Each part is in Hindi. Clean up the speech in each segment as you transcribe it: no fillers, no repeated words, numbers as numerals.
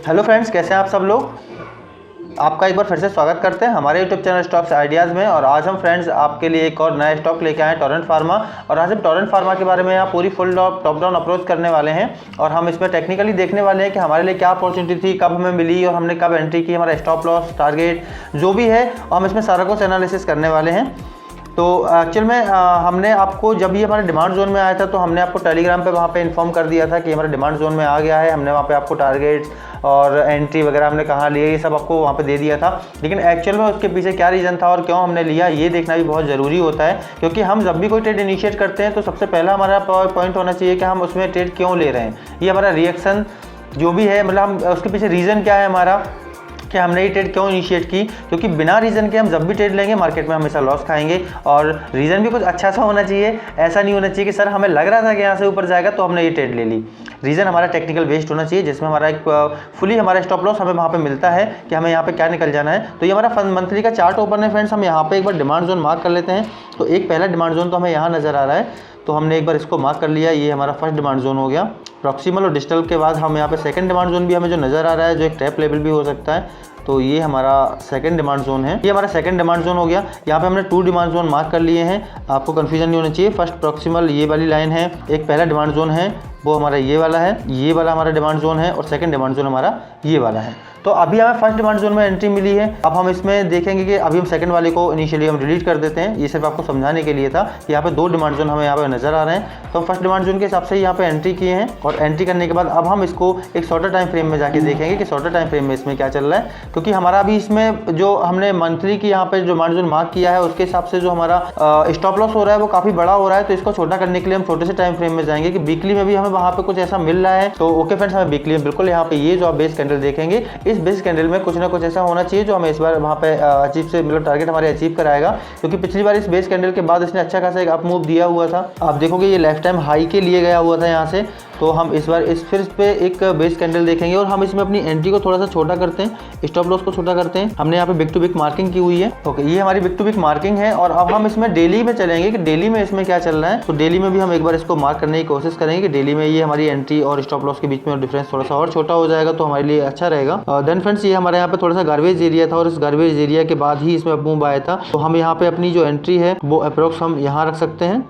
हेलो फ्रेंड्स, कैसे हैं आप सब लोग। आपका एक बार फिर से स्वागत करते हैं हमारे यूट्यूब चैनल स्टॉक्स आइडियाज़ में। और आज हम फ्रेंड्स आपके लिए एक और नया स्टॉक लेके आए हैं, टोरेंट फार्मा। और आज हम टोरेंट फार्मा के बारे में यहाँ पूरी फुल टॉप डाउन अप्रोच करने वाले हैं और हम इसमें टेक्निकली देखने वाले हैं कि हमारे लिए क्या अपॉर्चुनिटी थी, कब हमें मिली और हमने कब एंट्री की, हमारा स्टॉप लॉस, टारगेट जो भी है, और हम इसमें सारा कुछ एनालिसिस करने वाले हैं। तो एक्चुअल में हमने आपको जब ये हमारे डिमांड जोन में आया था तो हमने आपको टेलीग्राम पे वहाँ पे इन्फॉर्म कर दिया था कि हमारे डिमांड जोन में आ गया है। हमने वहाँ पे आपको टारगेट्स और एंट्री वगैरह हमने कहाँ लिए, ये सब आपको वहाँ पे दे दिया था। लेकिन एक्चुअल में उसके पीछे क्या रीज़न था और क्यों हमने लिया, ये देखना भी बहुत ज़रूरी होता है। क्योंकि हम जब भी कोई ट्रेड इनिशिएट करते हैं तो सबसे पहला हमारा पॉइंट होना चाहिए कि हम उसमें ट्रेड क्यों ले रहे हैं। ये हमारा रिएक्शन जो भी है, मतलब हम उसके पीछे रीज़न क्या है हमारा कि हमने ये ट्रेड क्यों इनिशिएट की। क्योंकि बिना रीज़न के हम जब भी ट्रेड लेंगे मार्केट में हमेशा लॉस खाएंगे। और रीज़न भी कुछ अच्छा सा होना चाहिए, ऐसा नहीं होना चाहिए कि सर हमें लग रहा था कि यहाँ से ऊपर जाएगा तो हमने ये ट्रेड ले ली। रीज़न हमारा टेक्निकल बेस्ड होना चाहिए, जिसमें हमारा एक फुली हमारा स्टॉप लॉस हमें वहाँ पे मिलता है कि हमें यहाँ पे क्या निकल जाना है। तो ये हमारा मंथली का चार्ट ओपन है फ्रेंड्स। हम यहाँ पे एक बार डिमांड जोन मार्क कर लेते हैं। तो एक पहला डिमांड जोन तो हमें यहाँ नज़र आ रहा है, तो हमने एक बार इसको मार्क कर लिया। ये हमारा फर्स्ट डिमांड जोन हो गया। प्रॉक्सिमल और डिजिटल के बाद हम यहाँ पे सेकंड डिमांड जोन भी हमें जो नज़र आ रहा है, जो एक टैप लेवल भी हो सकता है। तो ये हमारा सेकंड डिमांड जोन है, ये हमारा सेकंड डिमांड जोन हो गया। यहाँ पे हमने 2 डिमांड जोन मार्क कर लिए हैं, आपको कंफ्यूजन नहीं होना चाहिए। फर्स्ट प्रॉक्सिमल ये वाली लाइन है, एक पहला डिमांड जोन है वो हमारा ये वाला है, ये वाला हमारा डिमांड जोन है, और सेकंड डिमांड जोन हमारा ये वाला है। तो अभी हमें फर्स्ट डिमांड जोन में एंट्री मिली है। अब हम इसमें देखेंगे कि अभी हम सेकंड वाले को इनिशियली हम डिलीट कर देते हैं। ये सिर्फ आपको समझाने के लिए था कि यहाँ पे 2 डिमांड जोन हमें यहाँ पे नजर आ रहे हैं। तो हम फर्स्ट डिमांड जोन के हिसाब से यहाँ पे एंट्री किए हैं, और एंट्री करने के बाद अब हम इसको एक शॉर्टर टाइम फ्रेम में जाके देखेंगे कि शॉर्टर टाइम फ्रेम में इसमें क्या चल रहा है। क्योंकि हमारा अभी इसमें जो हमने मंथली की यहाँ पे जो डिमांड जोन मार्क किया है उसके हिसाब से जो हमारा स्टॉप लॉस हो रहा है वो काफी बड़ा हो रहा है। तो इसको छोटा करने के लिए हम छोटे से टाइम फ्रेम में जाएंगे कि वीकली में भी हमें वहाँ पे कुछ ऐसा मिल रहा है। तो ओके फ्रेंड्स, हमें वीकली में बिल्कुल यहाँ पे ये जो आप बेस कैंडल देखेंगे, इस बेस कैंडल में कुछ ना कुछ ऐसा होना चाहिए जो हमें इस बार वहाँ पे अचीव से मतलब टारगेट हमारे अचीव कराएगा। क्योंकि पिछली बार इस बेस कैंडल के बाद इसने अच्छा खासा एक अप मूव दिया हुआ था। आप देखोगे ये लाइफ टाइम हाई के लिए गया हुआ था यहाँ से। तो हम इस बार फिर इस पे एक बेस कैंडल देखेंगे और हम इसमें अपनी एंट्री को थोड़ा सा छोटा करते हैं, स्टॉप लॉस को छोटा करते हैं। हमने यहाँ पे बिग टू बिग मार्किंग की हुई है। ओके, ये हमारी बिग टू बिग मार्किंग है। और अब हम इसमें डेली में चलेंगे कि डेली में इसमें क्या चल रहा है। तो डेली में भी हम एक बार इसको मार्क करने की कोशिश करेंगे कि डेली में ये हमारी एंट्री और स्टॉप लॉस के बीच में डिफरेंस थोड़ा सा और छोटा हो जाएगा तो हमारे लिए अच्छा रहेगा। देन फ्रेंड्स, ये हमारे यहाँ पे थोड़ा सा गार्बेज एरिया था और इस गार्बेज एरिया के बाद ही इसमें मूव आया था। तो हम यहाँ पे अपनी जो एंट्री है वो अप्रोक्स हम यहाँ रख सकते हैं।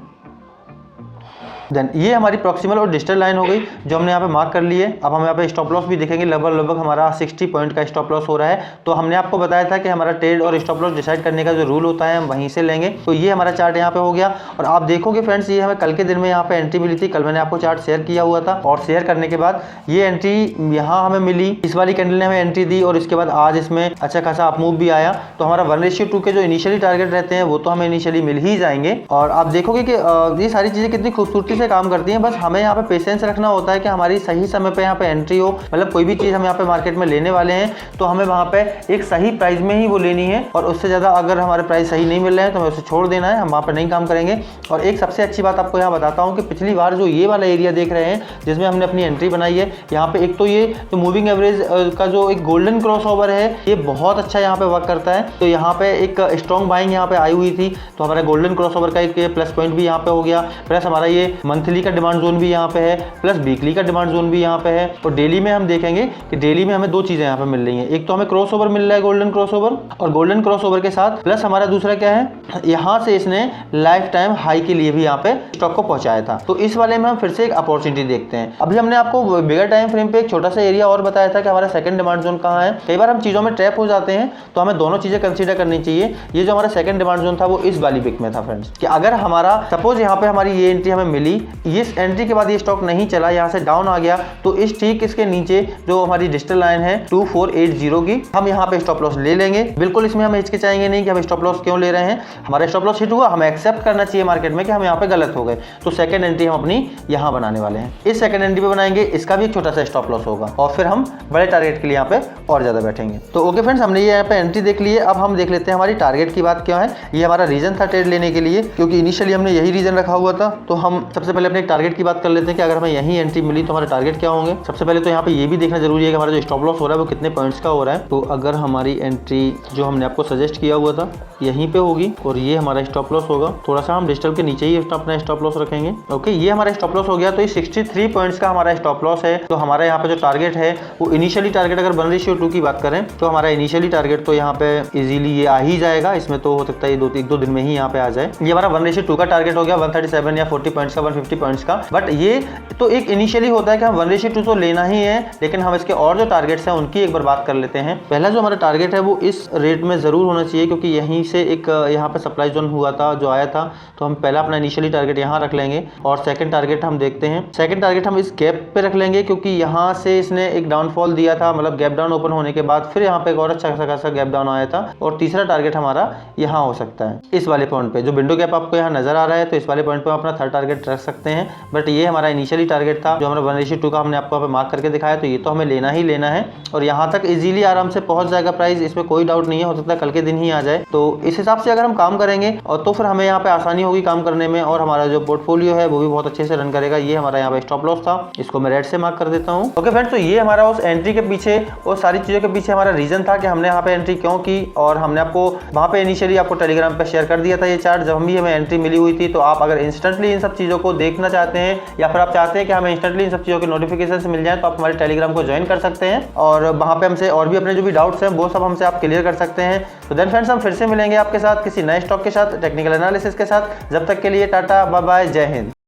देन ये हमारी प्रॉक्सिमल और डिजिटल लाइन हो गई जो हमने यहाँ पे मार्क कर लिए। अब हम यहाँ पे स्टॉप लॉस भी देखेंगे, लगभग हमारा 60 पॉइंट का स्टॉप लॉस हो रहा है। तो हमने आपको बताया था कि हमारा ट्रेड और स्टॉप लॉस डिसाइड करने का जो रूल होता है हम वहीं से लेंगे। तो ये हमारा चार्ट यहाँ पे हो गया। और आप देखोगे फ्रेंड्स, ये हमें कल के दिन में यहाँ पे एंट्री मिली थी। कल मैंने आपको चार्ट शेयर किया हुआ था और शेयर करने के बाद ये एंट्री यहाँ हमें मिली, इस वाली कैंडल ने हमें एंट्री दी और इसके बाद आज इसमें अच्छा खासा अप मूव भी आया। तो हमारा 1:2 के जो इनिशियली टारगेट रहते हैं वो तो हमें इनिशियली मिल ही जाएंगे। और आप देखोगे कि ये सारी चीजें कितनी खूबसूरती से काम करती हैं। बस हमें यहाँ पे पेशेंस रखना होता है कि हमारी सही समय पे यहाँ पे एंट्री हो। मतलब कोई भी चीज़ हम यहाँ पे मार्केट में लेने वाले हैं तो हमें वहाँ पे एक सही प्राइस में ही वो लेनी है, और उससे ज़्यादा अगर हमारे प्राइस सही नहीं मिल रहे हैं तो हमें उसे छोड़ देना है, हम वहाँ पे नहीं काम करेंगे। और एक सबसे अच्छी बात आपको यहाँ बताता हूँ कि पिछली बार जो ये वाला एरिया देख रहे हैं जिसमें हमने अपनी एंट्री बनाई है, यहाँ पे एक तो ये तो मूविंग एवरेज का जो एक गोल्डन क्रॉस ओवर है ये बहुत अच्छा यहाँ पे वर्क करता है। तो यहाँ पे एक स्ट्रॉन्ग बाइंग यहाँ पे आई हुई थी, तो हमारा गोल्डन क्रॉस ओवर का एक प्लस पॉइंट भी यहाँ पे हो गया। प्लस हमारा ये मंथली का डिमांड जोन भी यहाँ पे है, प्लस वीकली का डिमांड जोन भी यहाँ पे है। और डेली में हम देखेंगे कि डेली में हमें 2 चीजें यहाँ पे मिल रही हैं। एक तो हमें क्रॉस ओवर मिल रहा है, गोल्डन क्रॉस ओवर, और गोल्डन क्रॉस ओवर के साथ प्लस हमारा दूसरा क्या है, यहाँ से इसने लाइफ टाइम हाई के लिए भी यहाँ पे स्टॉक को पहुंचाया था। तो इस वाले में हम फिर से एक अपॉर्चुनिटी देखते हैं। अभी हमने आपको बिगर टाइम फ्रेम पे एक छोटा सा एरिया और बताया था कि हमारा सेकंड डिमांड जोन कहाँ है। कई बार हम चीजों में ट्रैप हो जाते हैं तो हमें दोनों चीजें कंसीडर करनी चाहिए। ये जो हमारा सेकंड डिमांड जोन था वो इस वाली विक में था फ्रेंड्स, कि अगर हमारा सपोज यहाँ पे हमारी ये एंट्री हमें मिली, ये एंट्री के बाद ये स्टॉक नहीं चला, यहाँ से डाउन आ गया, तो इस ठीक इसके नीचे जो हमारी डिजिटल लाइन है 2480 की, हम यहाँ पे स्टॉप लॉस ले लेंगे। बिल्कुल इसमें हम हिचकिचाएंगे नहीं कि हम स्टॉप लॉस क्यों ले रहे हैं। हमारा स्टॉप लॉस हिट हुआ, हमें एक्सेप्ट करना चाहिए मार्केट में कि हम यहाँ पे गलत हो गए। तो सेकंड एंट्री हम अपनी यहाँ बनाने वाले हैं। इस सेकंड एंट्री पे बनाएंगे, इसका भी एक छोटा सा स्टॉप लॉस होगा और फिर हम बड़े टारगेट के लिए यहाँ पे और ज्यादा बैठेंगे। तो ओके फ्रेंड्स, हमने ये यहाँ पे एंट्री देख ली है। अब हम देख लेते हैं हमारी टारगेट की बात क्या है। ये हमारा रीजन था ट्रेड लेने के लिए, क्योंकि इनिशियली हमने यही रीजन रखा हुआ था। तो हम सबसे पहले अपने टारगेट की बात कर लेते हैं कि अगर हमें यही एंट्री मिली तो हमारे टारगेट क्या होंगे। सबसे पहले तो यहाँ पे ये भी देखना जरूरी है कि हमारा जो स्टॉप लॉस हो रहा है वो कितने पॉइंट्स का हो रहा है। तो अगर हमारी एंट्री जो हमने आपको सजेस्ट किया हुआ था यहीं पे होगी, और ये हमारा स्टॉप लॉस होगा। थोड़ा सा हम डिजिटल के नीचे ही अपना स्टॉप लॉस रखेंगे। ओके, ये हमारा स्टॉप लॉस हो गया। तो ये 63 पॉइंट्स का हमारा स्टॉप लॉस है। तो हमारा यहाँ पे जो टारगेट है वो इनिशियली टारगेट, अगर 1:2 की बात करें तो हमारा इनिशियली टारगेट तो यहाँ पे इजीली ये आ ही जाएगा। इसमें तो हो सकता है ये 1-2 दिन में ही यहाँ पे आ जाए। ये हमारा 1:2 का टारगेट हो गया, 137 या 40 पॉइंट्स का, 150 पॉइंट्स का। बट ये तो एक इनिशियली होता है कि हम 1:2 तो लेना ही है, लेकिन हम इसके और जो टारगेट्स हैं उनकी एक बार बात कर लेते हैं। पहला जो हमारा टारगेट है वो इस रेट में जरूर होना चाहिए, क्योंकि यहीं से एक यहाँ पे सप्लाई जोन हुआ था जो आया था। तो हम पहला अपना इनिशियली टारगेट यहाँ रख लेंगे और सेकंड टारगेट हम देखते हैं। सेकंड टारगेट हम इस गैप पे रख लेंगे, क्योंकि यहाँ से इसने एक डाउनफॉल दिया था, मतलब गैप डाउन ओपन होने के बाद फिर यहाँ पे एक और अच्छा खासा गैप डाउन आया था। और तीसरा टारगेट हमारा यहाँ हो सकता है इस वाले पॉइंट पे, जो विंडो गैप आपको यहाँ नजर आ रहा है। तो इस वाले पॉइंट पे हम अपना थर्ड टारगेट रख सकते हैं। बट ये हमारा इनिशियली टारगेट था जो हमारा 1:2 का हमने आपको यहाँ पे मार्क करके दिखाया। तो ये तो हमें लेना ही लेना है और यहाँ तक इजीली आराम से पहुंच जाएगा प्राइस, इसमें कोई डाउट नहीं है। हो सकता है कल के दिन ही आ जाए। तो इस हिसाब से अगर हम काम करेंगे और तो फिर हमें यहाँ पे आसानी होगी काम करने में, और हमारा जो पोर्टफोलियो है वो भी बहुत अच्छे से रन करेगा। ये हमारा यहाँ पे स्टॉप लॉस था, इसको मैं रेड से मार्क कर देता हूँ। ओके फ्रेंड्स, तो ये हमारा उस एंट्री के पीछे और सारी चीजों के पीछे हमारा रीजन था कि हमने यहाँ पे एंट्री क्यों की। और हमने आपको वहाँ पे इनिशियली आपको टेलीग्राम पे शेयर कर दिया था ये चार्ट, जब भी हमें एंट्री मिली हुई थी। तो आप अगर इंस्टेंटली इन सब चीजों को देखना चाहते हैं या फिर आप चाहते हैं कि हमें इंस्टेंटली इन सब चीजों के नोटिफिकेशन मिल जाए, तो आप हमारे टेलीग्राम को ज्वाइन कर सकते हैं और वहाँ पे हमसे और भी अपने जो भी डाउट्स हैं वो सब हमसे आप क्लियर कर सकते हैं। तो देन फ्रेंड्स, हम फिर से मिलेंगे आपके साथ किसी नए स्टॉक के साथ, टेक्निकल एनालिसिस के साथ। जब तक के लिए टाटा, बाय बाय, जय हिंद।